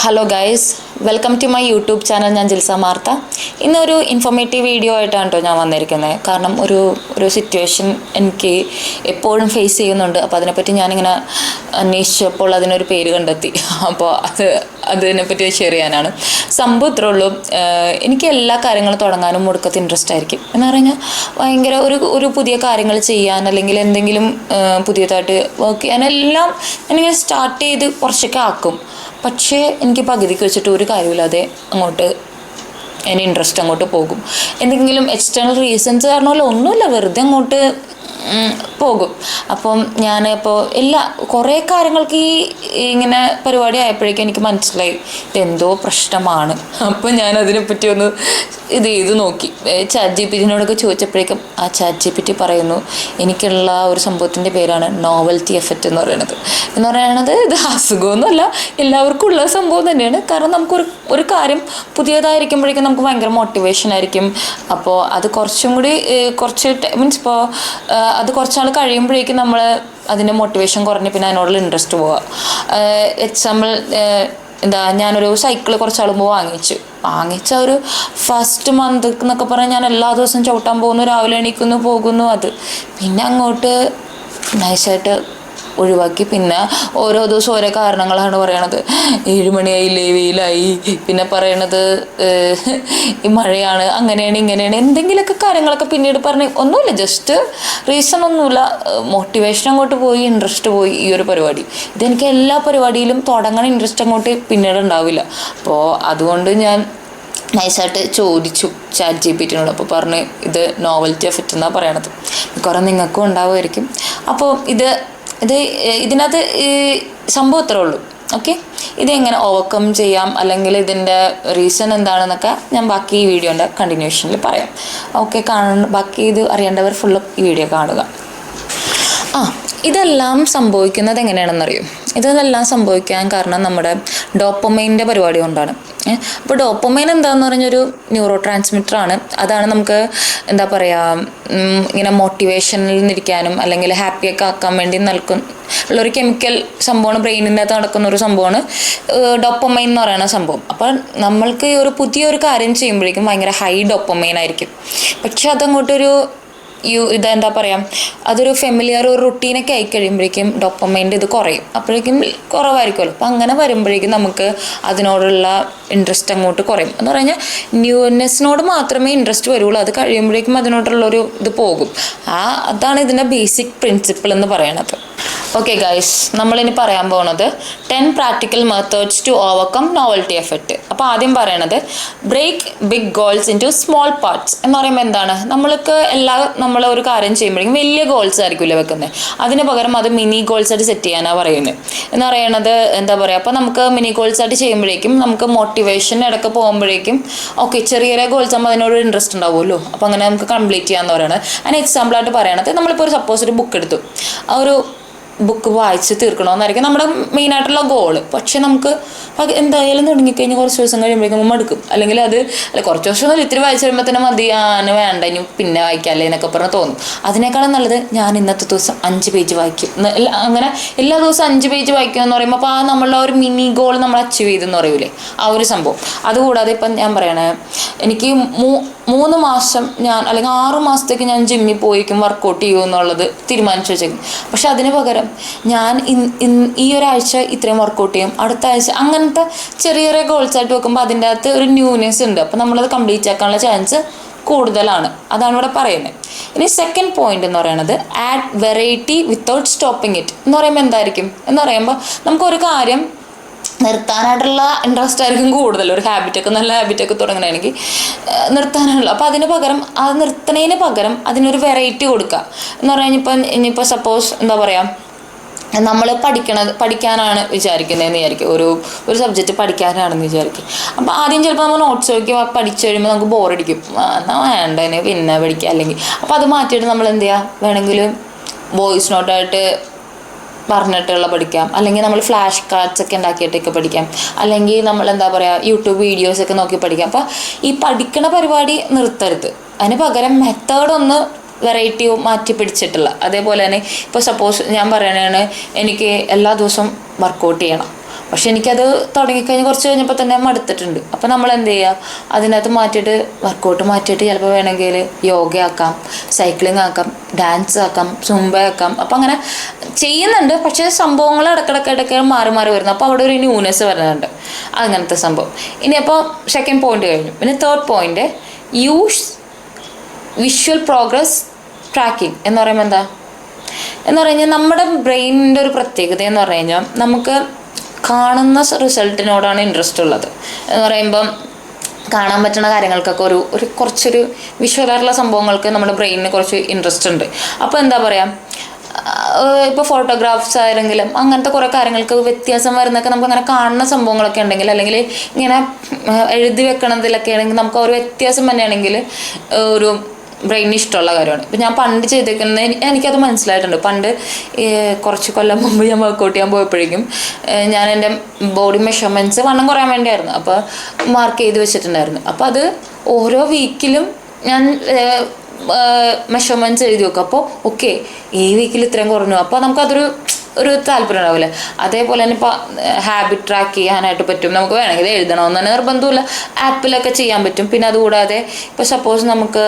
Hello guys, welcome to my YouTube channel. ഞാൻ Jilsa Martha. ഇന്നൊരു informative video ആയിട്ടാണ് കേട്ടോ ഞാൻ വന്നിരിക്കുന്നത്. കാരണം ഒരു സിറ്റുവേഷൻ എനിക്ക് എപ്പോഴും ഫേസ് ചെയ്യുന്നുണ്ട്. അപ്പോൾ അതിനെപ്പറ്റി ഞാനിങ്ങനെ അന്വേഷിച്ചപ്പോൾ അതിനൊരു പേര് കണ്ടെത്തി. അപ്പോൾ അതിനെപ്പറ്റി ഷെയർ ചെയ്യാനാണ്. സംഭവം ഇത്രേ ഉള്ളൂ. എനിക്ക് എല്ലാ കാര്യങ്ങളും തുടങ്ങാനും ഒടുക്കത്ത് ഇൻട്രസ്റ്റ് ആയിരിക്കും. എന്ന് പറഞ്ഞാൽ ഭയങ്കര ഒരു പുതിയ കാര്യങ്ങൾ ചെയ്യാൻ, അല്ലെങ്കിൽ എന്തെങ്കിലും പുതിയതായിട്ട് വർക്ക് ചെയ്യാനെല്ലാം ഞാനിങ്ങനെ സ്റ്റാർട്ട് ചെയ്ത് കുറച്ചൊക്കെ ആക്കും. പക്ഷേ എനിക്ക് പകുതിക്ക് വെച്ചിട്ട് ഒരു കാര്യമില്ലാതെ അങ്ങോട്ട് എൻ്റെ ഇൻട്രസ്റ്റ് അങ്ങോട്ട് പോകും. എന്തെങ്കിലും എക്സ്റ്റേണൽ റീസൺസ് കാരണമല്ല, ഒന്നുമില്ല, വെറുതെ അങ്ങോട്ട് പോകും. അപ്പം ഞാനിപ്പോൾ കുറേ കാര്യങ്ങൾക്ക് ഇങ്ങനെ പരിപാടി ആയപ്പോഴേക്കും എനിക്ക് മനസ്സിലായി ഇതെന്തോ പ്രശ്നമാണ്. അപ്പം ഞാൻ അതിനെപ്പറ്റി ഒന്ന് ഇത് നോക്കി. ChatGPT-നോടൊക്കെ ചോദിച്ചപ്പോഴേക്കും ആ ChatGPT പറയുന്നു എനിക്കുള്ള ഒരു സംഭവത്തിൻ്റെ പേരാണ് നോവൽറ്റി എഫക്റ്റ് എന്ന് പറയുന്നത്. ഇത് അസുഖമൊന്നുമല്ല, എല്ലാവർക്കും ഉള്ള സംഭവം തന്നെയാണ്. കാരണം നമുക്കൊരു കാര്യം പുതിയതായിരിക്കുമ്പോഴേക്കും നമുക്ക് ഭയങ്കര മോട്ടിവേഷൻ ആയിരിക്കും. അപ്പോൾ അത് കുറച്ച് മീൻസ് ഇപ്പോൾ അത് കുറച്ചാൾ കഴിയുമ്പോഴേക്കും നമ്മൾ അതിൻ്റെ മോട്ടിവേഷൻ കുറഞ്ഞ് പിന്നെ അതിനോടുള്ള ഇൻട്രസ്റ്റ് പോവുക. എക്സാമ്പിൾ ഞാനൊരു സൈക്കിൾ കുറച്ചാൾ മുമ്പ് വാങ്ങിച്ച ഒരു ഫസ്റ്റ് മന്ത് എന്നൊക്കെ പറഞ്ഞാൽ ഞാൻ എല്ലാ ദിവസവും ചവിട്ടാൻ പോകുന്നു, രാവിലെ എണീക്കുന്നു, പോകുന്നു. അത് പിന്നെ അങ്ങോട്ട് നൈസായിട്ട് ഒഴിവാക്കി. പിന്നെ ഓരോ ദിവസം ഓരോ കാരണങ്ങളാണ് പറയണത്. 7 മണിയായില്ലേ, വെയിലായി, പിന്നെ പറയണത് ഈ മഴയാണ്, അങ്ങനെയാണ്, ഇങ്ങനെയാണ്, എന്തെങ്കിലുമൊക്കെ കാര്യങ്ങളൊക്കെ പിന്നീട് പറഞ്ഞ് ഒന്നുമില്ല, ജസ്റ്റ് റീസൺ ഒന്നുമില്ല, മോട്ടിവേഷൻ അങ്ങോട്ട് പോയി, ഇൻട്രസ്റ്റ് പോയി. ഈ ഒരു പരിപാടി ഇതെനിക്ക് എല്ലാ പരിപാടിയിലും തുടങ്ങണ ഇൻട്രസ്റ്റ് അങ്ങോട്ട് പിന്നീട് ഉണ്ടാവില്ല. അപ്പോൾ അതുകൊണ്ട് ഞാൻ നൈസായിട്ട് ചോദിച്ചു ChatGPT-നോട്. അപ്പോൾ പറഞ്ഞ് ഇത് നോവൽറ്റി എഫക്റ്റ് എന്നാണ് പറയണത്. കുറേ നിങ്ങൾക്കും ഉണ്ടാവുമായിരിക്കും. അപ്പോൾ ഇതിനകത്ത് സംഭവം ഇത്രേ ഉള്ളൂ. ഓക്കെ, ഇതെങ്ങനെ ഓവർകം ചെയ്യാം, അല്ലെങ്കിൽ ഇതിൻ്റെ റീസൺ എന്താണെന്നൊക്കെ ഞാൻ ബാക്കി ഈ വീഡിയോൻ്റെ കണ്ടിന്യൂഷനിൽ പറയാം. ഓക്കെ, ബാക്കി ഇത് അറിയേണ്ടവർ ഫുള്ള് ഈ വീഡിയോ കാണുക. ഇതെല്ലാം സംഭവിക്കുന്നത് എങ്ങനെയാണെന്നറിയും. ഇതെല്ലാം സംഭവിക്കാൻ കാരണം നമ്മുടെ ഡോപ്പമൈൻ്റെ പരിപാടി കൊണ്ടാണ്. അപ്പോൾ ഡോപ്പമൈൻ എന്താണെന്ന് പറഞ്ഞൊരു ന്യൂറോ ട്രാൻസ്മിറ്ററാണ്. അതാണ് നമുക്ക് ഇങ്ങനെ മോട്ടിവേഷനിൽ നിന്നിരിക്കാനും അല്ലെങ്കിൽ ഹാപ്പിയൊക്കെ ആക്കാൻ വേണ്ടി ഉള്ളൊരു കെമിക്കൽ സംഭവമാണ്. ബ്രെയിനിൻ്റെ അകത്ത് നടക്കുന്ന ഒരു സംഭവമാണ് ഡോപ്പമൈൻ എന്ന് പറയുന്ന സംഭവം. അപ്പോൾ നമ്മൾക്ക് ഒരു പുതിയൊരു കാര്യം ചെയ്യുമ്പോഴേക്കും ഭയങ്കര ഹൈ ഡോപ്പമൈൻ ആയിരിക്കും. പക്ഷെ അതങ്ങോട്ടൊരു അതൊരു ഫെമിലിയർ ഒരു റുട്ടീനൊക്കെ ആയി കഴിയുമ്പോഴേക്കും ഡോപ്പമൈൻ്റെ ഇത് കുറയും. അപ്പോഴേക്കും കുറവായിരിക്കുമല്ലോ. അപ്പം അങ്ങനെ വരുമ്പോഴേക്കും നമുക്ക് അതിനോടുള്ള ഇൻട്രസ്റ്റ് അങ്ങോട്ട് കുറയും. എന്ന് പറഞ്ഞാൽ ന്യൂനെസ്സിനോട് മാത്രമേ ഇൻട്രസ്റ്റ് വരുള്ളൂ. അത് കഴിയുമ്പോഴേക്കും അതിനോടുള്ളൊരു ഇത് പോകും. അതാണ് ഇതിൻ്റെ ബേസിക് പ്രിൻസിപ്പിൾ എന്ന് പറയണത്. ഓക്കെ ഗൈസ്, നമ്മളിനി പറയാൻ പോകുന്നത് 10 practical methods to overcome novelty effect. അപ്പോൾ ആദ്യം പറയണത് break big goals into small parts എന്ന് പറയുമ്പോൾ എന്താണ്, നമ്മൾ ഒരു കാര്യം ചെയ്യുമ്പോഴേക്കും വലിയ ഗോൾസ് ആയിരിക്കില്ല വെക്കുന്നത്. അതിന് പകരം അത് മിനി ഗോൾസ് ആയിട്ട് സെറ്റ് ചെയ്യാനാണ് പറയുന്നത്. എന്ന് പറയണത് അപ്പോൾ നമുക്ക് മിനി ഗോൾസ് ആയിട്ട് ചെയ്യുമ്പോഴേക്കും നമുക്ക് മോട്ടിവേഷൻ ഇടയ്ക്ക് പോകുമ്പോഴേക്കും ഓക്കെ ചെറിയ ഗോൾസ് ആകുമ്പോൾ അതിനോട് ഇൻട്രസ്റ്റ് ഉണ്ടാവുമല്ലോ. അപ്പോൾ അങ്ങനെ നമുക്ക് കംപ്ലീറ്റ് ചെയ്യാമെന്ന് പറയുന്നത്. അതിന് എക്സാമ്പിളായിട്ട് പറയണത്, നമ്മളിപ്പോൾ സപ്പോസ് ഒരു ബുക്ക് എടുത്തു, ആ ഒരു ബുക്ക് വായിച്ച് തീർക്കണമെന്നായിരിക്കും നമ്മുടെ മെയിനായിട്ടുള്ള ഗോള്. പക്ഷെ നമുക്ക് എന്തായാലും തുടങ്ങിക്കഴിഞ്ഞാൽ കുറച്ച് ദിവസം കഴിയുമ്പോഴേക്കും മടുക്കും. അല്ലെങ്കിൽ കുറച്ച് ദിവസം ഇത്തിരി വായിച്ച് കഴിയുമ്പോൾ തന്നെ മതി, വേണ്ട ഇനി പിന്നെ വായിക്കാമല്ലേ എന്നൊക്കെ പറഞ്ഞ് തോന്നും. അതിനേക്കാളും നല്ലത് ഞാൻ ഇന്നത്തെ ദിവസം 5 പേജ് വായിക്കും, അങ്ങനെ എല്ലാ ദിവസവും 5 പേജ് വായിക്കും എന്ന് പറയുമ്പോൾ അപ്പോൾ നമ്മളുടെ ഒരു മിനി ഗോൾ നമ്മൾ അച്ചീവ് ചെയ്തെന്ന് പറയൂലേ, ആ ഒരു സംഭവം. അതുകൂടാതെ ഇപ്പം ഞാൻ പറയണേ, എനിക്ക് 3 മാസം അല്ലെങ്കിൽ 6 മാസത്തേക്ക് ഞാൻ ജിമ്മിൽ പോയിക്കും വർക്കൗട്ട് ചെയ്യും എന്നുള്ളത് തീരുമാനിച്ചു വെച്ചേക്കും. പക്ഷെ അതിന് പകരം ഞാൻ ഈ ഒരാഴ്ച ഇത്രയും വർക്കൗട്ട് ചെയ്യും, അടുത്ത ആഴ്ച, അങ്ങനത്തെ ചെറിയ ഗോൾസ് ആയിട്ട് വെക്കുമ്പോൾ അതിൻ്റെ അകത്ത് ഒരു ന്യൂനെസ് ഉണ്ട്. അപ്പോൾ നമ്മളത് കംപ്ലീറ്റ് ആക്കാനുള്ള ചാൻസ് കൂടുതലാണ്. അതാണ് ഇവിടെ പറയുന്നത്. ഇനി സെക്കൻഡ് പോയിന്റ് എന്ന് പറയുന്നത് add variety without stopping it എന്ന് പറയുമ്പോൾ എന്തായിരിക്കും എന്ന് പറയുമ്പോൾ നമുക്കൊരു കാര്യം നിർത്താനായിട്ടുള്ള ഇൻട്രസ്റ്റ് ആയിരിക്കും കൂടുതൽ. ഒരു നല്ല ഹാബിറ്റൊക്കെ തുടങ്ങണമെങ്കിൽ നിർത്താനാണല്ലോ. അപ്പോൾ നിർത്തുന്നതിന് പകരം അതിനൊരു വെറൈറ്റി കൊടുക്കുക എന്ന് പറഞ്ഞാൽ ഇനിയിപ്പോൾ സപ്പോസ് നമ്മൾ പഠിക്കാനാണ് വിചാരിക്കുന്നതെന്ന് വിചാരിക്കും. ഒരു സബ്ജക്റ്റ് പഠിക്കാനാണെന്ന് വിചാരിക്കും. അപ്പോൾ ആദ്യം ചിലപ്പോൾ നമ്മൾ നോട്ട്സ് നോക്കി പഠിച്ചു കഴിയുമ്പോൾ നമുക്ക് ബോറടിക്കും, എന്നാൽ വേണ്ടതിന് പിന്നെ പഠിക്കുക. അല്ലെങ്കിൽ അപ്പോൾ അത് മാറ്റിയിട്ട് നമ്മൾ എന്ത് ചെയ്യുക, വേണമെങ്കിൽ വോയിസ് നോട്ടായിട്ട് പറഞ്ഞിട്ടുള്ള പഠിക്കാം, അല്ലെങ്കിൽ നമ്മൾ ഫ്ലാഷ് കാർഡ്സ് ഒക്കെ ഉണ്ടാക്കിയിട്ടൊക്കെ പഠിക്കാം, അല്ലെങ്കിൽ നമ്മൾ യൂട്യൂബ് വീഡിയോസൊക്കെ നോക്കി പഠിക്കാം. അപ്പോൾ ഈ പഠിക്കണ പരിപാടി നിർത്തരുത്. അതിന് പകരം മെത്തേഡൊന്ന് വെറൈറ്റി മാറ്റി പിടിച്ചിട്ടുള്ള. അതേപോലെ തന്നെ ഇപ്പോൾ സപ്പോസ് ഞാൻ പറയണതാണ് എനിക്ക് എല്ലാ ദിവസവും വർക്കൗട്ട് ചെയ്യണം, പക്ഷെ എനിക്കത് തുടങ്ങിക്കഴിഞ്ഞ് കുറച്ച് കഴിഞ്ഞപ്പോൾ തന്നെ മടുത്തിട്ടുണ്ട്. അപ്പോൾ നമ്മൾ എന്ത് ചെയ്യുക, അതിനകത്ത് മാറ്റിയിട്ട് വർക്കൗട്ട് മാറ്റിയിട്ട് ചിലപ്പോൾ വേണമെങ്കിൽ യോഗ ആക്കാം, സൈക്ലിംഗ് ആക്കാം, ഡാൻസ് ആക്കാം, സുംബ ആക്കാം. അപ്പം അങ്ങനെ ചെയ്യുന്നുണ്ട്. പക്ഷേ സംഭവങ്ങൾ ഇടയ്ക്കിടയ്ക്ക് മാറി മാറി വരുന്നു. അപ്പോൾ അവിടെ ഒരു ന്യൂനെസ് വരുന്നുണ്ട്, അങ്ങനത്തെ സംഭവം. ഇനി അപ്പോൾ സെക്കൻഡ് പോയിന്റ് കഴിഞ്ഞു. പിന്നെ third point, use visual progress tracking എന്ന് പറയുമ്പോൾ എന്താ എന്ന് പറഞ്ഞു കഴിഞ്ഞാൽ, നമ്മുടെ ബ്രെയിനിൻ്റെ ഒരു പ്രത്യേകത എന്ന് പറഞ്ഞു കഴിഞ്ഞാൽ നമുക്ക് കാണുന്ന റിസൾട്ടിനോടാണ് ഇൻട്രസ്റ്റ് ഉള്ളത്. എന്ന് പറയുമ്പം കാണാൻ പറ്റുന്ന കാര്യങ്ങൾക്കൊക്കെ ഒരു കുറച്ചൊരു വിഷ്വലായിട്ടുള്ള സംഭവങ്ങൾക്ക് നമ്മുടെ ബ്രെയിനിന് കുറച്ച് ഇൻട്രസ്റ്റ് ഉണ്ട്. അപ്പോൾ എന്താ പറയുക, ഇപ്പോൾ ഫോട്ടോഗ്രാഫ്സ് ആയിരുന്നെങ്കിലും അങ്ങനത്തെ കുറേ കാര്യങ്ങൾക്ക് വ്യത്യാസം വരുന്നൊക്കെ നമുക്ക് അങ്ങനെ കാണുന്ന സംഭവങ്ങളൊക്കെ ഉണ്ടെങ്കിൽ, അല്ലെങ്കിൽ ഇങ്ങനെ എഴുതി വെക്കണതിലൊക്കെ ആണെങ്കിൽ നമുക്ക് ഒരു വ്യത്യാസം തന്നെയാണെങ്കിൽ ഒരു ബ്രെയിനിന് ഇഷ്ടമുള്ള കാര്യമാണ്. ഇപ്പം ഞാൻ പണ്ട് ചെയ്തേക്കുന്നത് എനിക്കത് മനസ്സിലായിട്ടുണ്ട്. പണ്ട് കുറച്ച് കൊല്ലം മുമ്പ് ഞാൻ വർക്കൗട്ട് ചെയ്യാൻ പോയപ്പോഴേക്കും ഞാൻ എൻ്റെ ബോഡി മെഷർമെൻറ്റ്സ് വണ്ണം കുറയാൻ വേണ്ടിയായിരുന്നു. അപ്പോൾ മാർക്ക് ചെയ്ത് വെച്ചിട്ടുണ്ടായിരുന്നു. അപ്പോൾ അത് ഓരോ വീക്കിലും ഞാൻ മെഷർമെൻറ്റ്സ് എഴുതി വെക്കും. അപ്പോൾ ഓക്കെ, ഈ വീക്കിൽ ഇത്രയും കുറഞ്ഞു. അപ്പോൾ നമുക്കതൊരു താല്പര്യം ഉണ്ടാവില്ലേ. അതേപോലെ തന്നെ ഇപ്പോൾ ഹാബിറ്റ് ട്രാക്ക് ചെയ്യാനായിട്ട് പറ്റും. നമുക്ക് വേണമെങ്കിൽ എഴുതണമെന്ന് തന്നെ നിർബന്ധമില്ല, ആപ്പിലൊക്കെ ചെയ്യാൻ പറ്റും. പിന്നെ അതുകൂടാതെ ഇപ്പോൾ സപ്പോസ് നമുക്ക്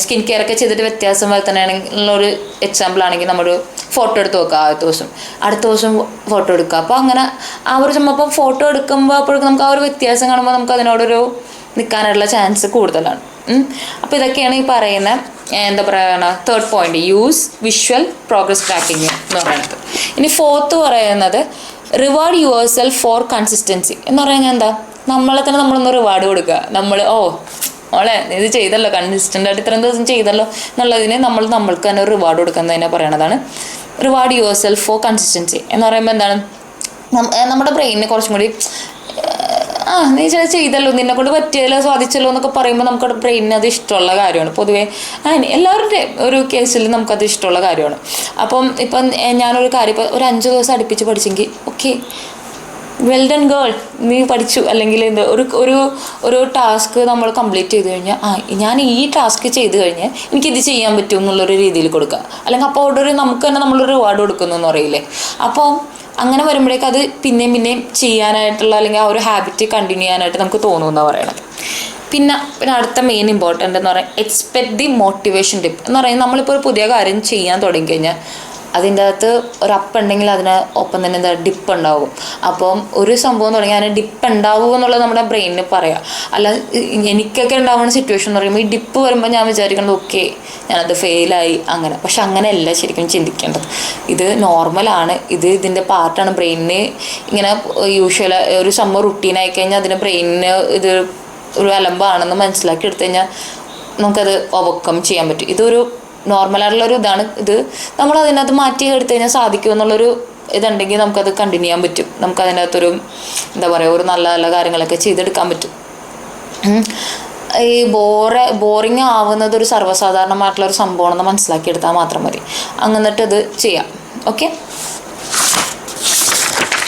സ്കിൻ കെയർ ഒക്കെ ചെയ്തിട്ട് വ്യത്യാസം വരുത്തണമെങ്കിൽ ഒരു എക്സാമ്പിൾ ആണെങ്കിൽ നമ്മളൊരു ഫോട്ടോ എടുത്ത് വെക്കുക. അടുത്ത ദിവസം ഫോട്ടോ എടുക്കുക. അപ്പോൾ അങ്ങനെ ആ ഒരു സംഭവം ഫോട്ടോ എടുക്കുമ്പോൾ അപ്പോഴേക്കും നമുക്ക് ആ ഒരു വ്യത്യാസം കാണുമ്പോൾ നമുക്ക് അതിനോടൊരു നിൽക്കാനുള്ള ചാൻസ് കൂടുതലാണ്. അപ്പോൾ ഇതൊക്കെയാണ് ഈ പറയുന്ന എന്താ പറയുക third point, use visual progress tracking എന്ന് പറയുന്നത്. ഇനി ഫോർത്ത് പറയുന്നത് reward yourself for consistency എന്ന് പറഞ്ഞാൽ എന്താ, നമ്മളെ തന്നെ നമ്മളൊന്ന് റിവാർഡ് കൊടുക്കുക. നമ്മൾ ഓളെ ഇത് ചെയ്തല്ലോ, കൺസിസ്റ്റൻ്റ് ആയിട്ട് ഇത്രയും ദിവസം ചെയ്തല്ലോ എന്നുള്ളതിന് നമ്മൾക്ക് തന്നെ ഒരു റിവാർഡ് കൊടുക്കുന്നതിനെ പറയണതാണ് reward yourself for consistency എന്ന് പറയുമ്പോൾ എന്താണ്, നമ്മുടെ ബ്രെയിനിനെ കുറച്ചും കൂടി നീ ചെയ്തല്ലോ, നിന്നെ കൊണ്ട് പറ്റിയല്ലോ, സാധിച്ചല്ലോ എന്നൊക്കെ പറയുമ്പോൾ നമുക്കവിടെ ബ്രെയിനിന് അത് ഇഷ്ടമുള്ള കാര്യമാണ്. പൊതുവേ എല്ലാവരുടെയും ഒരു കേസിൽ നമുക്കത് ഇഷ്ടമുള്ള കാര്യമാണ്. ഇപ്പം ഞാനൊരു കാര്യം ഇപ്പോൾ ഒരു 5 ദിവസം അടുപ്പിച്ച് പഠിച്ചെങ്കിൽ ഓക്കെ, വെൽ ഡൺ ഗേൾ, നീ പഠിച്ചു. അല്ലെങ്കിൽ ഒരു ടാസ്ക് നമ്മൾ കംപ്ലീറ്റ് ചെയ്ത് കഴിഞ്ഞാൽ ഞാൻ ഈ ടാസ്ക് ചെയ്ത് കഴിഞ്ഞാൽ എനിക്കിത് ചെയ്യാൻ പറ്റും എന്നുള്ളൊരു രീതിയിൽ കൊടുക്കുക. അല്ലെങ്കിൽ അപ്പോൾ അവിടെ നമുക്ക് തന്നെ നമ്മളൊരു റിവാർഡ് കൊടുക്കുന്നു എന്ന് പറയില്ലേ. അപ്പോൾ അങ്ങനെ വരുമ്പോഴേക്കും അത് പിന്നെയും ചെയ്യാനായിട്ടുള്ള അല്ലെങ്കിൽ ആ ഒരു ഹാബിറ്റ് കണ്ടിന്യൂ ചെയ്യാനായിട്ട് നമുക്ക് തോന്നുമെന്നാണ് പറയണത്. പിന്നെ അടുത്ത മെയിൻ ഇമ്പോർട്ടൻ്റ് എന്ന് പറയുന്നത് എക്സ്പെക്ട് ദി മോട്ടിവേഷൻ ഡിപ്പ് എന്ന് പറയുന്നത്, നമ്മളിപ്പോൾ ഒരു പുതിയ കാര്യം ചെയ്യാൻ തുടങ്ങിക്കഴിഞ്ഞാൽ അതിൻ്റെ അകത്ത് ഒരു അപ്പ് ഉണ്ടെങ്കിൽ അതിന് ഒപ്പം തന്നെ എന്താ ഡിപ്പ് ഉണ്ടാവും. അപ്പം ഒരു സംഭവം തുടങ്ങി അതിന് ഡിപ്പ് ഉണ്ടാവും എന്നുള്ളത് നമ്മുടെ ബ്രെയിനിന് പറയാം. അല്ല എനിക്കൊക്കെ ഉണ്ടാവുന്ന സിറ്റുവേഷൻ എന്ന് പറയുമ്പോൾ ഈ ഡിപ്പ് വരുമ്പോൾ ഞാൻ വിചാരിക്കുന്നത് ഓക്കെ ഞാനത് ഫെയിലായി അങ്ങനെ. പക്ഷെ അങ്ങനെയല്ല ശരിക്കും ചിന്തിക്കേണ്ടത്. ഇത് നോർമലാണ്, ഇതിൻ്റെ പാർട്ടാണ്. ബ്രെയിനിന് ഇങ്ങനെ യൂഷ്വൽ ഒരു സംഭവം റുട്ടീനായി കഴിഞ്ഞാൽ അതിന് ബ്രെയിനിന് ഇത് ഒരു അലമ്പാണെന്ന് മനസ്സിലാക്കി എടുത്തു കഴിഞ്ഞാൽ നമുക്കത് ഓവർകം ചെയ്യാൻ പറ്റും. ഇതൊരു നോർമലായിട്ടുള്ളൊരു ഇതാണ്. ഇത് നമ്മൾ അതിനകത്ത് മാറ്റി എടുത്തു കഴിഞ്ഞാൽ സാധിക്കും എന്നുള്ളൊരു ഇതുണ്ടെങ്കിൽ നമുക്കത് കണ്ടിന്യൂ ചെയ്യാൻ പറ്റും. നമുക്കതിൻ്റെ അകത്തൊരു എന്താ പറയുക ഒരു നല്ല നല്ല കാര്യങ്ങളൊക്കെ ചെയ്തെടുക്കാൻ പറ്റും. ഈ ബോറിങ് ആവുന്നത് ഒരു സർവ്വസാധാരണമായിട്ടുള്ളൊരു സംഭവമാണെന്ന് മനസ്സിലാക്കിയെടുത്താൽ മാത്രം മതി. എന്നിട്ട് ഇത് ചെയ്യാം. ഓക്കെ.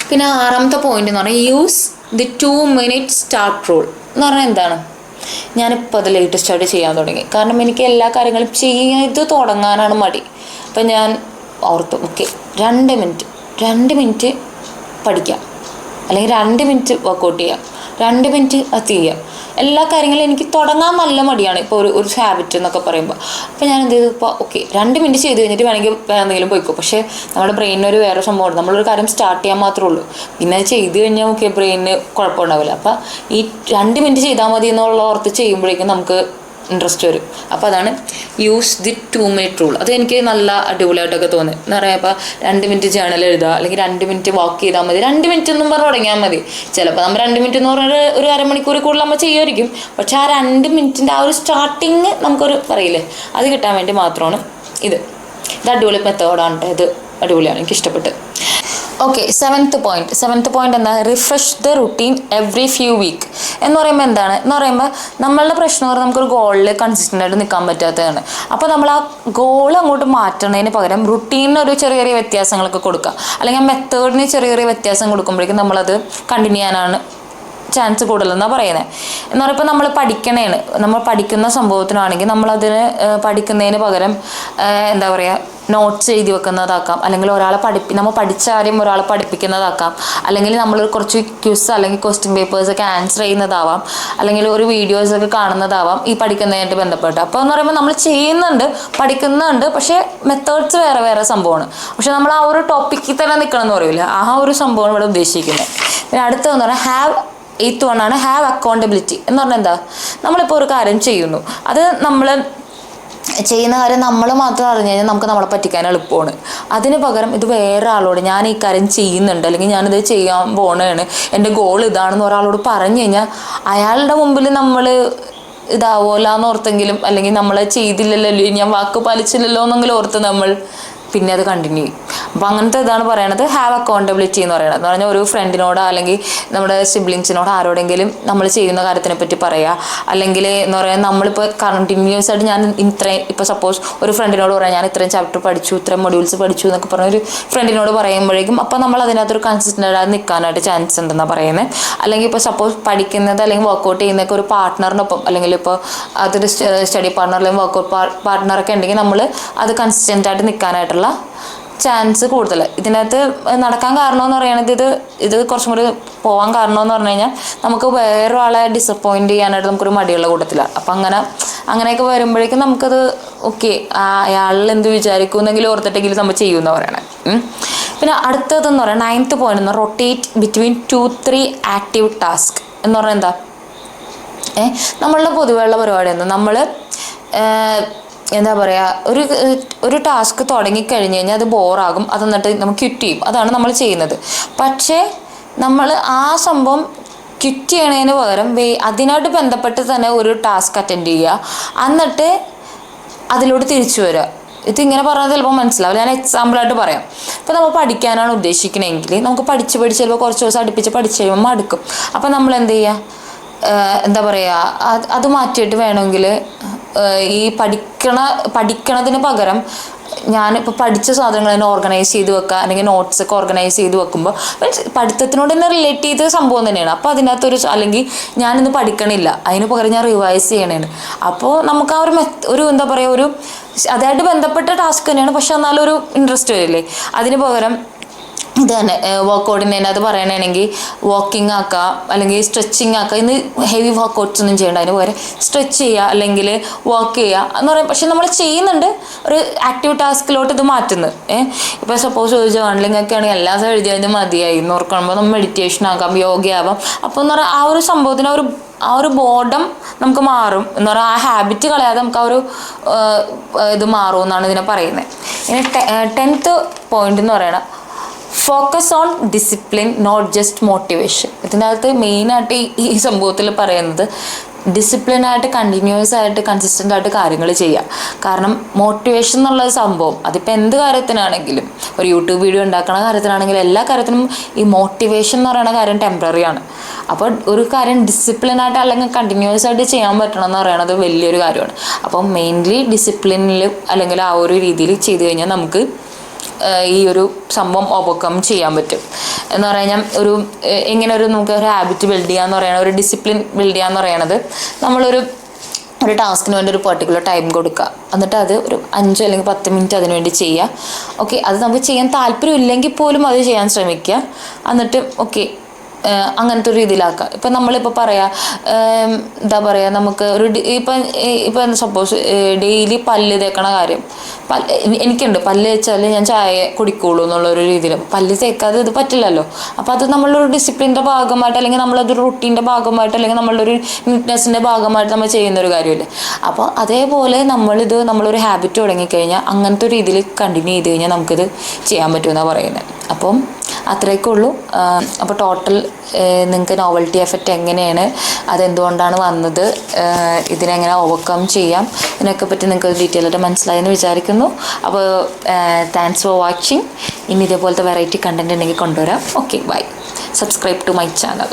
പിന്നെ 6ാമത്തെ പോയിന്റ് എന്ന് പറഞ്ഞാൽ use the 2 minute start rule എന്ന് പറഞ്ഞാൽ എന്താണ്, ഞാനിപ്പോൾ അത് ലേറ്റസ്റ്റായിട്ട് ചെയ്യാൻ തുടങ്ങി. കാരണം എനിക്ക് എല്ലാ കാര്യങ്ങളും ചെയ്ത് തുടങ്ങാനാണ് മടി. അപ്പം ഞാൻ ഓർത്തു ഓക്കെ 2 മിനിറ്റ് പഠിക്കാം, അല്ലെങ്കിൽ 2 മിനിറ്റ് വർക്കൗട്ട് ചെയ്യാം, 2 മിനിറ്റ് അത് ചെയ്യാം. എല്ലാ കാര്യങ്ങളും എനിക്ക് തുടങ്ങാൻ നല്ല മടിയാണ് ഇപ്പോൾ ഒരു ഹാബിറ്റ് എന്നൊക്കെ പറയുമ്പോൾ. അപ്പോൾ ഞാൻ എന്ത് ചെയ്തു, ഇപ്പോൾ ഓക്കെ 2 മിനിറ്റ് ചെയ്ത് കഴിഞ്ഞിട്ട് വേണമെങ്കിൽ എന്തെങ്കിലും പോയിക്കോ. പക്ഷേ നമ്മുടെ ബ്രെയിനിനൊരു വേറെ സംഭവമാണ്, നമ്മളൊരു കാര്യം സ്റ്റാർട്ട് ചെയ്യാൻ മാത്രമേ ഉള്ളൂ. പിന്നെ അത് ചെയ്ത് കഴിഞ്ഞാൽ ഓക്കെ ബ്രെയിനിന് കുഴപ്പമുണ്ടാവില്ല. അപ്പോൾ ഈ 2 മിനിറ്റ് ചെയ്താൽ മതി എന്നുള്ള ഓർത്ത് ചെയ്യുമ്പോഴേക്കും നമുക്ക് ഇൻട്രസ്റ്റ് വരും. അപ്പോൾ അതാണ് യൂസ് ദി 2 minute റൂൾ. അത് എനിക്ക് നല്ല അടിപൊളിയായിട്ടൊക്കെ തോന്നി. എന്ന് പറയുക ഇപ്പോൾ 2 മിനിറ്റ് ജേണൽ എഴുതുക, അല്ലെങ്കിൽ 2 മിനിറ്റ് വാക്ക് ചെയ്താൽ മതി. 2 മിനിറ്റ് ഒന്നും പറഞ്ഞ് തുടങ്ങിയാൽ മതി. ചിലപ്പോൾ നമ്മൾ 2 മിനിറ്റ് എന്ന് പറഞ്ഞാൽ ഒരു അരമണിക്കൂർ കൂടുതൽ നമ്മൾ ചെയ്യുമായിരിക്കും. പക്ഷെ ആ 2 മിനിറ്റിൻ്റെ ആ ഒരു സ്റ്റാർട്ടിങ് നമുക്കൊരു പറയില്ലേ, അത് കിട്ടാൻ വേണ്ടി മാത്രമാണ് ഇത് അടിപൊളി മെത്തേഡാണ്. ഇത് അടിപൊളിയാണ്, എനിക്ക് ഇഷ്ടപ്പെട്ട്. ഓക്കെ. 7th പോയിന്റ് എന്താ, refresh the routine every few week എന്ന് പറയുമ്പോൾ എന്താണ് എന്ന് പറയുമ്പോൾ നമ്മളുടെ പ്രശ്നം പറഞ്ഞാൽ നമുക്കൊരു ഗോളിൽ കൺസിസ്റ്റൻ്റ് ആയിട്ട് നിൽക്കാൻ പറ്റാത്തതാണ്. അപ്പോൾ നമ്മൾ ആ ഗോൾ അങ്ങോട്ട് മാറ്റുന്നതിന് പകരം റുട്ടീനിന് ഒരു ചെറിയ ചെറിയ വ്യത്യാസങ്ങളൊക്കെ കൊടുക്കുക, അല്ലെങ്കിൽ ആ മെത്തേഡിന് ചെറിയ ചെറിയ വ്യത്യാസം കൊടുക്കുമ്പോഴേക്കും നമ്മളത് കണ്ടിന്യൂ ചെയ്യാനാണ് ചാൻസ് കൂടുതലെന്നാണ് പറയുന്നത്. എന്ന് പറയുമ്പോൾ നമ്മൾ പഠിക്കുന്ന സംഭവത്തിനാണെങ്കിൽ നമ്മളതിന് പഠിക്കുന്നതിന് പകരം എന്താ പറയുക, നോട്ട്സ് എഴുതി വെക്കുന്നതാക്കാം, അല്ലെങ്കിൽ നമ്മൾ പഠിച്ച കാര്യം ഒരാളെ പഠിപ്പിക്കുന്നതാക്കാം, അല്ലെങ്കിൽ നമ്മൾ കുറച്ച് ക്വിസ് അല്ലെങ്കിൽ ക്വസ്റ്റ്യൻ പേപ്പേഴ്സൊക്കെ ആൻസർ ചെയ്യുന്നതാവാം, അല്ലെങ്കിൽ ഒരു വീഡിയോസൊക്കെ കാണുന്നതാവാം ഈ പഠിക്കുന്നതിനായിട്ട് ബന്ധപ്പെട്ട്. അപ്പോൾ എന്ന് പറയുമ്പോൾ നമ്മൾ പഠിക്കുന്നുണ്ട്, പക്ഷേ മെത്തേഡ്സ് വേറെ വേറെ സംഭവമാണ്. പക്ഷെ നമ്മൾ ആ ഒരു ടോപ്പിക്കിൽ തന്നെ നിൽക്കണം എന്ന് പറയില്ല, ആ ഒരു സംഭവമാണ് ഇവിടെ ഉദ്ദേശിക്കുന്നത്. പിന്നെ അടുത്തതെന്ന് പറഞ്ഞാൽ എയ്ത്ത് വണ്ണാണ് ഹാവ് അക്കൗണ്ടബിലിറ്റി എന്ന് പറഞ്ഞാൽ എന്താ, നമ്മളിപ്പോൾ ഒരു കാര്യം ചെയ്യുന്നു, അത് നമ്മൾ ചെയ്യുന്ന കാര്യം നമ്മൾ മാത്രം അറിഞ്ഞു കഴിഞ്ഞാൽ നമുക്ക് നമ്മളെ പറ്റിക്കാൻ എളുപ്പമാണ്. അതിന് പകരം ഇത് വേറെ ആളോട് ഞാൻ ഈ കാര്യം ചെയ്യുന്നുണ്ട്, അല്ലെങ്കിൽ ഞാനിത് ചെയ്യാൻ പോകണതാണ്, എൻ്റെ ഗോൾ ഇതാണെന്ന് ഒരാളോട് പറഞ്ഞു കഴിഞ്ഞാൽ അയാളുടെ മുമ്പിൽ നമ്മൾ ഇതാവോല എന്ന് ഓർത്തെങ്കിലും, അല്ലെങ്കിൽ നമ്മൾ ചെയ്തില്ലല്ലോ, ഞാൻ വാക്ക് പാലിച്ചില്ലല്ലോ എന്നെങ്കിലും ഓർത്ത് നമ്മൾ പിന്നെ അത് കണ്ടിന്യൂ ചെയ്യും. അപ്പോൾ അങ്ങനത്തെ ഇതാണ് പറയണത് ഹാവ് അക്കൗണ്ടബിലിറ്റി എന്ന് പറയുന്നത്. എന്ന് പറഞ്ഞാൽ ഒരു ഫ്രണ്ടിനോടോ അല്ലെങ്കിൽ നമ്മുടെ സിബ്ലിങ്സിനോടോ ആരോടെങ്കിലും നമ്മൾ ചെയ്യുന്ന കാര്യത്തിനെ പറ്റി പറയുക, അല്ലെങ്കിൽ എന്ന് പറയാൻ നമ്മളിപ്പോൾ കണ്ടിന്യൂസ് ആയിട്ട് ഞാൻ ഇപ്പോൾ സപ്പോസ് ഒരു ഫ്രണ്ടിനോട് പറയാം ഞാൻ ഇത്രയും ചാപ്റ്റർ പഠിച്ചു, ഇത്രയും മൊഡ്യൂൾസ് പഠിച്ചു എന്നൊക്കെ പറഞ്ഞ ഒരു ഫ്രണ്ടിനോട് പറയുമ്പോഴേക്കും അപ്പോൾ നമ്മൾ അതിനകത്തൊരു കൺസിസ്റ്റൻ്റ് ആയി നിൽക്കാനായിട്ട് ചാൻസ് ഉണ്ടെന്നാണ് പറയുന്നത്. അല്ലെങ്കിൽ ഇപ്പോൾ സപ്പോസ് പഠിക്കുന്നത് അല്ലെങ്കിൽ വർക്കൗട്ട് ചെയ്യുന്നതൊക്കെ ഒരു പാർട്ട്ണറിനൊപ്പം, അല്ലെങ്കിൽ ഇപ്പോൾ അതൊരു സ്റ്റഡി പാർട്ട്ണർ അല്ലെങ്കിൽ വർക്കൗട്ട് പാർട്ട്ണറൊക്കെ ഉണ്ടെങ്കിൽ നമ്മൾ അത് കൺസിസ്റ്റൻ്റ് ആയിട്ട് നിൽക്കാനായിട്ടുള്ള ചാൻസ് കൂടുതൽ. ഇതിനകത്ത് നടക്കാൻ കാരണമെന്ന് പറയുന്നത് ഇത് കുറച്ചും കൂടി പോകാൻ കാരണമെന്ന് പറഞ്ഞു കഴിഞ്ഞാൽ നമുക്ക് വേറൊരാളെ ഡിസപ്പോയിൻറ്റ് ചെയ്യാനായിട്ട് നമുക്കൊരു മടിയുള്ള കൂട്ടത്തിലാണ്. അപ്പം അങ്ങനെയൊക്കെ വരുമ്പോഴേക്കും നമുക്കത് ഓക്കെ അയാളിൽ എന്ത് വിചാരിക്കും എന്നെങ്കിലും ഓർത്തിട്ടെങ്കിലും നമ്മൾ ചെയ്യുമെന്ന് പറയണത്. പിന്നെ അടുത്തതെന്ന് പറയുന്നത് 9th പോയിന്റ് എന്ന് പറഞ്ഞാൽ റൊട്ടേറ്റ് ബിറ്റ്വീൻ 2-3 ആക്റ്റീവ് ടാസ്ക് എന്ന് പറഞ്ഞാൽ എന്താ, നമ്മളുടെ പൊതുവെയുള്ള പരിപാടി എന്താ, നമ്മൾ എന്താ പറയുക, ഒരു ടാസ്ക് തുടങ്ങിക്കഴിഞ്ഞ് കഴിഞ്ഞാൽ അത് ബോറാകും, അത് എന്നിട്ട് നമുക്ക് ക്വിറ്റ് ചെയ്യും, അതാണ് നമ്മൾ ചെയ്യുന്നത്. പക്ഷേ നമ്മൾ ആ സംഭവം ക്വിറ്റ് ചെയ്യണതിന് പകരം അതിനായിട്ട് ബന്ധപ്പെട്ട് തന്നെ ഒരു ടാസ്ക് അറ്റൻഡ് ചെയ്യുക, എന്നിട്ട് അതിലോട്ട് തിരിച്ചു വരിക. ഇതിങ്ങനെ പറഞ്ഞാൽ ചിലപ്പോൾ മനസ്സിലാവില്ല, ഞാൻ എക്സാമ്പിളായിട്ട് പറയാം. ഇപ്പോൾ നമ്മൾ പഠിക്കാനാണ് ഉദ്ദേശിക്കണമെങ്കിൽ നമുക്ക് പഠിച്ച് ചിലപ്പോൾ കുറച്ച് ദിവസം അടുപ്പിച്ച് പഠിച്ച് കഴിയുമ്പോൾ മടുക്കും. അപ്പം നമ്മൾ എന്ത് ചെയ്യുക, എന്താ പറയുക, അത് മാറ്റിയിട്ട് വേണമെങ്കിൽ ഈ പഠിക്കണതിന് പകരം ഞാനിപ്പോൾ പഠിച്ച സാധനങ്ങൾ തന്നെ ഓർഗനൈസ് ചെയ്ത് വെക്കുക, അല്ലെങ്കിൽ നോട്ട്സൊക്കെ ഓർഗനൈസ് ചെയ്ത് വെക്കുമ്പോൾ മീൻസ് പഠിത്തത്തിനോട് തന്നെ റിലേറ്റ് ചെയ്ത സംഭവം തന്നെയാണ്. അപ്പോൾ അതിനകത്തൊരു അല്ലെങ്കിൽ ഞാനിന്ന് പഠിക്കണില്ല, അതിന് പകരം ഞാൻ റിവൈസ് ചെയ്യണേണ്. അപ്പോൾ നമുക്ക് ആ ഒരു എന്താ പറയുക, അതായിട്ട് ബന്ധപ്പെട്ട ടാസ്ക് തന്നെയാണ്, പക്ഷെ എന്നാലും ഒരു ഇൻട്രസ്റ്റ് വരില്ലേ. അതിന് പകരം ഇത് തന്നെ വർക്കൗട്ടിന് തന്നെ അത് പറയണമെങ്കിൽ വാക്കിംഗ് ആക്കുക, അല്ലെങ്കിൽ സ്ട്രെച്ചിങ് ആക്കുക. ഇന്ന് ഹെവി വർക്കൗട്ട്സ് ഒന്നും ചെയ്യേണ്ട, അതിന് പകരം സ്ട്രെച്ച് ചെയ്യുക അല്ലെങ്കിൽ വാക്ക് ചെയ്യുക എന്ന് പറയും. പക്ഷെ നമ്മൾ ചെയ്യുന്നുണ്ട്, ഒരു ആക്റ്റീവ് ടാസ്കിലോട്ട് ഇത് മാറ്റുന്നത്. ഇപ്പോൾ സപ്പോസ് ഒരു ജേർണലിംഗ് ഒക്കെ ആണെങ്കിൽ എല്ലാ ദിവസവും എഴുതി കഴിഞ്ഞാൽ മതിയായി എന്ന് ഓർക്കുമ്പോൾ നമ്മൾ മെഡിറ്റേഷൻ ആക്കാം, യോഗയാവാം. അപ്പോൾ എന്ന് പറഞ്ഞാൽ ആ ഒരു സംഭവത്തിന് ആ ഒരു ബോർഡം നമുക്ക് മാറും എന്ന് പറഞ്ഞാൽ ആ ഹാബിറ്റ് കളയാതെ നമുക്ക് ആ ഒരു ഇത് മാറും എന്നാണ് ഇതിനെ പറയുന്നത്. ഇനി 10th പോയിന്റ് എന്ന് പറയുന്നത് focus on discipline not just motivation. ഇതിനകത്ത് മെയിനായിട്ട് ഈ സംഭവത്തിൽ പറയുന്നത് ഡിസിപ്ലിനായിട്ട് കണ്ടിന്യൂസ് ആയിട്ട് കൺസിസ്റ്റൻ്റ് ആയിട്ട് കാര്യങ്ങൾ ചെയ്യുക. കാരണം മോട്ടിവേഷൻ എന്നുള്ള സംഭവം അതിപ്പോൾ എന്ത് കാര്യത്തിനാണെങ്കിലും, ഒരു യൂട്യൂബ് വീഡിയോ ഉണ്ടാക്കുന്ന കാര്യത്തിനാണെങ്കിലും എല്ലാ കാര്യത്തിനും ഈ മോട്ടിവേഷൻ എന്ന് പറയുന്ന കാര്യം ടെമ്പററി ആണ്. അപ്പോൾ ഒരു കാര്യം ഡിസിപ്ലിനായിട്ട് അല്ലെങ്കിൽ കണ്ടിന്യൂസ് ആയിട്ട് ചെയ്യാൻ പറ്റണം എന്ന് പറയുന്നത് വലിയൊരു കാര്യമാണ്. അപ്പം മെയിൻലി ഡിസിപ്ലിനിൽ അല്ലെങ്കിൽ ആ ഒരു രീതിയിൽ ചെയ്ത് കഴിഞ്ഞാൽ നമുക്ക് ഈ ഒരു സംഭവം ഓവർകം ചെയ്യാൻ പറ്റും. എന്ന് പറഞ്ഞാൽ നമുക്ക് ഒരു ഹാബിറ്റ് ബിൽഡ് ചെയ്യാന്ന് പറയുന്നത്, ഒരു ഡിസിപ്ലിൻ ബിൽഡ് ചെയ്യാന്ന് പറയുന്നത് നമ്മളൊരു ടാസ്കിന് വേണ്ടി ഒരു പെർട്ടിക്കുലർ ടൈം കൊടുക്കുക, എന്നിട്ട് അത് ഒരു 5 അല്ലെങ്കിൽ 10 മിനിറ്റ് അതിന് വേണ്ടി ചെയ്യുക. ഓക്കെ, അത് നമുക്ക് ചെയ്യാൻ താല്പര്യമില്ലെങ്കിൽ പോലും അത് ചെയ്യാൻ ശ്രമിക്കുക. എന്നിട്ട് ഓക്കെ അങ്ങനത്തെ ഒരു രീതിയിലാക്കുക. ഇപ്പം നമ്മളിപ്പോൾ പറയാം, എന്താ പറയുക, നമുക്ക് ഇപ്പം സപ്പോസ് ഡെയിലി പല്ല് തേക്കണ കാര്യം, എനിക്കുണ്ട് പല്ല് തേച്ചാൽ ഞാൻ ചായ കുടിക്കുള്ളൂ എന്നുള്ളൊരു രീതിയിൽ. പല്ല് തേക്കാതെ ഇത് പറ്റില്ലല്ലോ. അപ്പോൾ അത് നമ്മളൊരു ഡിസിപ്ലിൻ്റെ ഭാഗമായിട്ട്, അല്ലെങ്കിൽ നമ്മളതൊരു റുട്ടീൻ്റെ ഭാഗമായിട്ട്, അല്ലെങ്കിൽ നമ്മളൊരു നീറ്റ്നെസ്സിൻ്റെ ഭാഗമായിട്ട് നമ്മൾ ചെയ്യുന്നൊരു കാര്യമില്ലേ. അപ്പോൾ അതേപോലെ നമ്മളൊരു ഹാബിറ്റ് തുടങ്ങിക്കഴിഞ്ഞാൽ അങ്ങനത്തെ ഒരു രീതിയിൽ കണ്ടിന്യൂ ചെയ്ത് കഴിഞ്ഞാൽ നമുക്കിത് ചെയ്യാൻ പറ്റുമെന്നാണ് പറയുന്നത്. അപ്പം അത്രയൊക്കെ ഉള്ളൂ. അപ്പോൾ ടോട്ടൽ നിങ്ങൾക്ക് നോവൽറ്റി എഫക്റ്റ് എങ്ങനെയാണ്, അതെന്തുകൊണ്ടാണ് വന്നത്, ഇതിനെങ്ങനെ ഓവർകം ചെയ്യാം, ഇതിനൊക്കെ പറ്റി നിങ്ങൾക്ക് ഡീറ്റെയിൽ ആയിട്ട് മനസ്സിലായെന്ന് വിചാരിക്കുന്നു. അപ്പോൾ താങ്ക്സ് ഫോർ വാച്ചിങ്. ഇനി ഇതേപോലത്തെ വെറൈറ്റി കണ്ടൻറ് ഉണ്ടെങ്കിൽ കൊണ്ടുവരാം. Okay, bye. Subscribe to my channel.